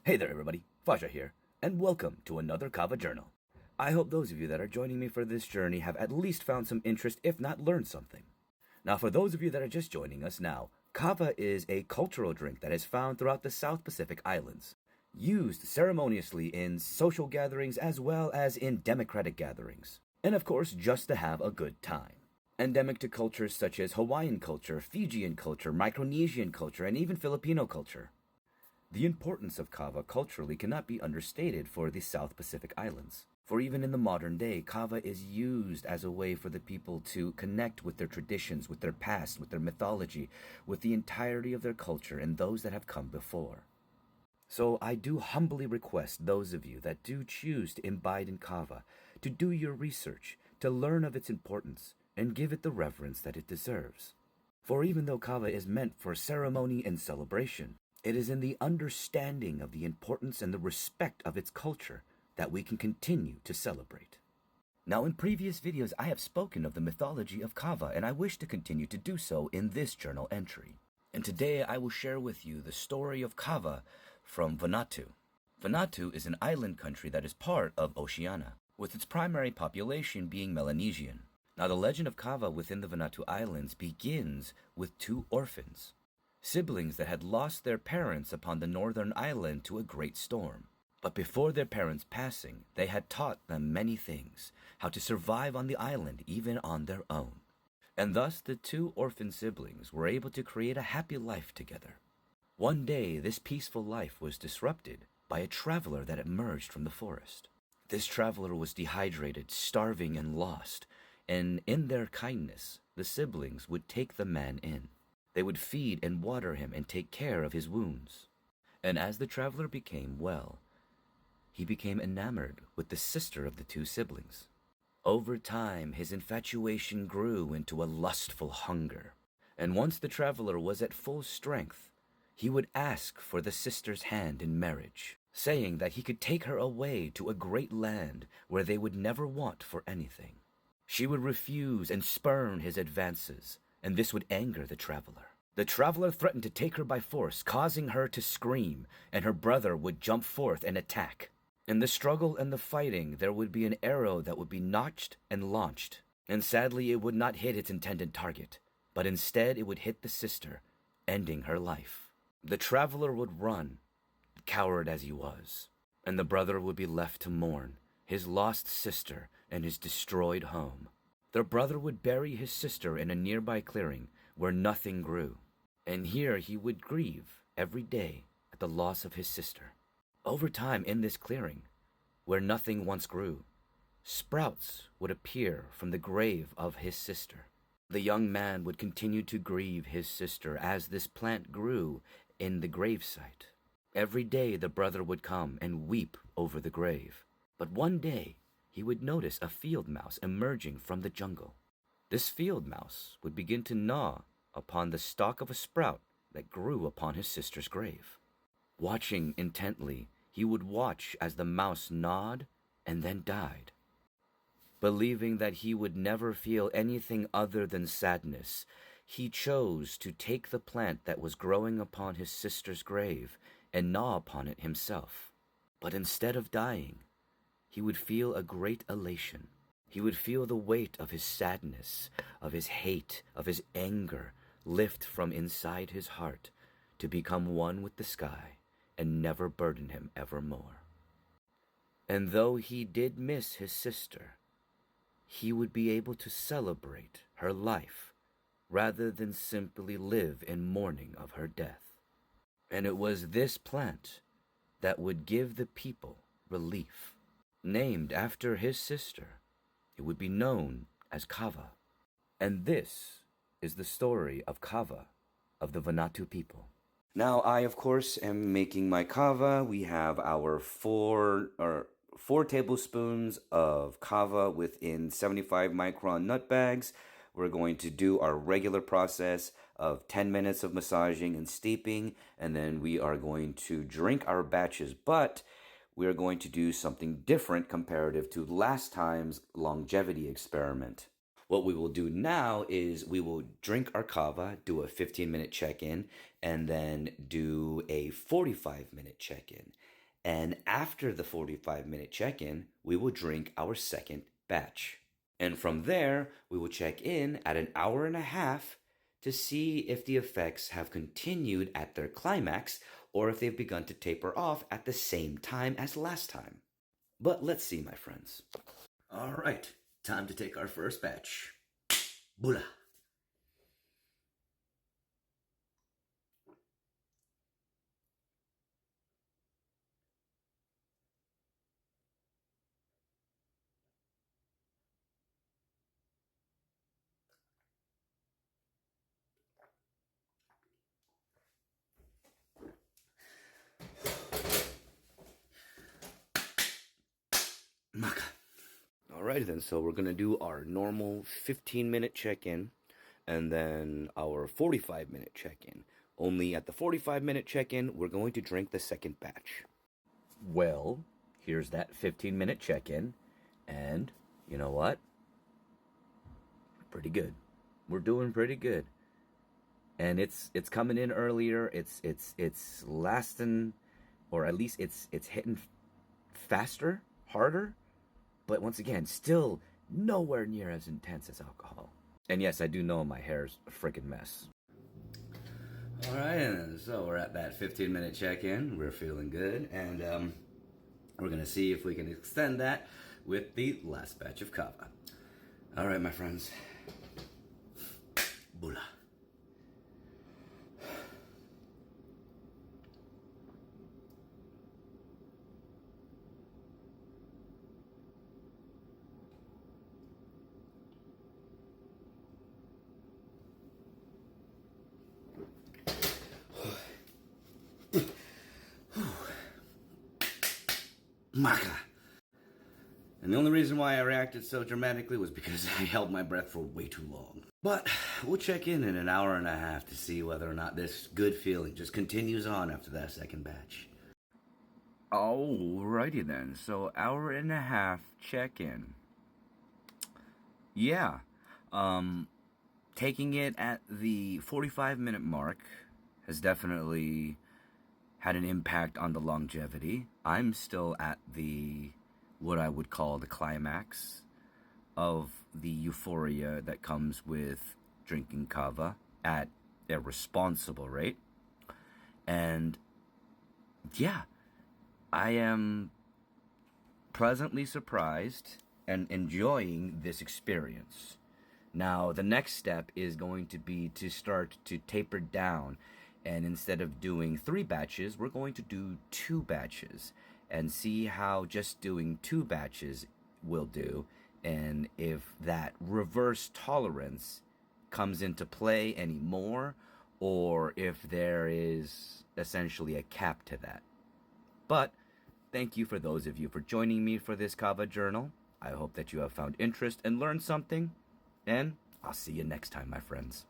Hey there everybody, Faja here, and welcome to another Kava Journal. I hope those of you that are joining me for this journey have at least found some interest, if not learned something. Now for those of you that are just joining us now, kava is a cultural drink that is found throughout the South Pacific Islands, used ceremoniously in social gatherings as well as in democratic gatherings, and of course just to have a good time. Endemic to cultures such as Hawaiian culture, Fijian culture, Micronesian culture, and even Filipino culture. The importance of kava culturally cannot be understated for the South Pacific Islands. For even in the modern day, kava is used as a way for the people to connect with their traditions, with their past, with their mythology, with the entirety of their culture and those that have come before. So I do humbly request those of you that do choose to imbibe in kava to do your research, to learn of its importance, and give it the reverence that it deserves. For even though kava is meant for ceremony and celebration, it is in the understanding of the importance and the respect of its culture that we can continue to celebrate. Now, in previous videos, I have spoken of the mythology of kava, and I wish to continue to do so in this journal entry. And today I will share with you the story of kava from Vanuatu. Vanuatu is an island country that is part of Oceania, with its primary population being Melanesian. Now, the legend of kava within the Vanuatu Islands begins with two orphans, siblings that had lost their parents upon the northern island to a great storm. But before their parents' passing, they had taught them many things, how to survive on the island even on their own. And thus the two orphan siblings were able to create a happy life together. One day, this peaceful life was disrupted by a traveler that emerged from the forest. This traveler was dehydrated, starving, and lost, and in their kindness, the siblings would take the man in. They would feed and water him and take care of his wounds. And as the traveler became well, he became enamored with the sister of the two siblings. Over time, his infatuation grew into a lustful hunger. And once the traveler was at full strength, he would ask for the sister's hand in marriage, saying that he could take her away to a great land where they would never want for anything. She would refuse and spurn his advances, and this would anger the traveler. The traveler threatened to take her by force, causing her to scream, and her brother would jump forth and attack. In the struggle and the fighting, there would be an arrow that would be notched and launched, and sadly it would not hit its intended target, but instead it would hit the sister, ending her life. The traveler would run, coward as he was, and the brother would be left to mourn his lost sister and his destroyed home. The brother would bury his sister in a nearby clearing where nothing grew, and here he would grieve every day at the loss of his sister. Over time in this clearing, where nothing once grew, sprouts would appear from the grave of his sister. The young man would continue to grieve his sister as this plant grew in the gravesite. Every day the brother would come and weep over the grave. But one day, he would notice a field mouse emerging from the jungle. This field mouse would begin to gnaw upon the stalk of a sprout that grew upon his sister's grave. Watching intently, he would watch as the mouse gnawed and then died. Believing that he would never feel anything other than sadness, he chose to take the plant that was growing upon his sister's grave and gnaw upon it himself. But instead of dying, he would feel a great elation. He would feel the weight of his sadness, of his hate, of his anger lift from inside his heart to become one with the sky and never burden him evermore. And though he did miss his sister, he would be able to celebrate her life rather than simply live in mourning of her death. And it was this plant that would give the people relief. Named after his sister, it would be known as kava. And this is the story of kava, of the Vanuatu people. Now, I, of course, am making my kava. We have our four tablespoons of kava within 75 micron nut bags. We're going to do our regular process of 10 minutes of massaging and steeping, and then we are going to drink our batches. But we are going to do something different comparative to last time's longevity experiment. What we will do now is we will drink our kava, do a 15-minute check-in, and then do a 45-minute check-in. And after the 45-minute check-in, we will drink our second batch. And from there, we will check in at an hour and a half to see if the effects have continued at their climax or if they've begun to taper off at the same time as last time. But let's see, my friends. All right, time to take our first batch. Bula. Maka. Alrighty then, so we're gonna do our normal 15-minute check-in and then our 45-minute check-in. Only at the 45-minute check-in, we're going to drink the second batch. Well, here's that 15-minute check-in, and you know what? Pretty good. We're doing pretty good. And it's coming in earlier. It's lasting, or at least it's hitting faster, harder. But once again, still nowhere near as intense as alcohol. And yes, I do know my hair's a freaking mess. All right, so we're at that 15-minute check-in. We're feeling good, and we're gonna see if we can extend that with the last batch of kava. All right, my friends. Bula. Maka. And the only reason why I reacted so dramatically was because I held my breath for way too long. But we'll check in an hour and a half to see whether or not this good feeling just continues on after that second batch. Alrighty then, so hour and a half check-in. Yeah, taking it at the 45-minute mark has definitely had an impact on the longevity. I'm still at the, what I would call the climax of the euphoria that comes with drinking kava at a responsible rate. And yeah, I am pleasantly surprised and enjoying this experience. Now, the next step is going to be to start to taper down. And instead of doing 3 batches, we're going to do 2 batches and see how just doing 2 batches will do. And if that reverse tolerance comes into play anymore, or if there is essentially a cap to that. But thank you for those of you for joining me for this Kava Journal. I hope that you have found interest and learned something. And I'll see you next time, my friends.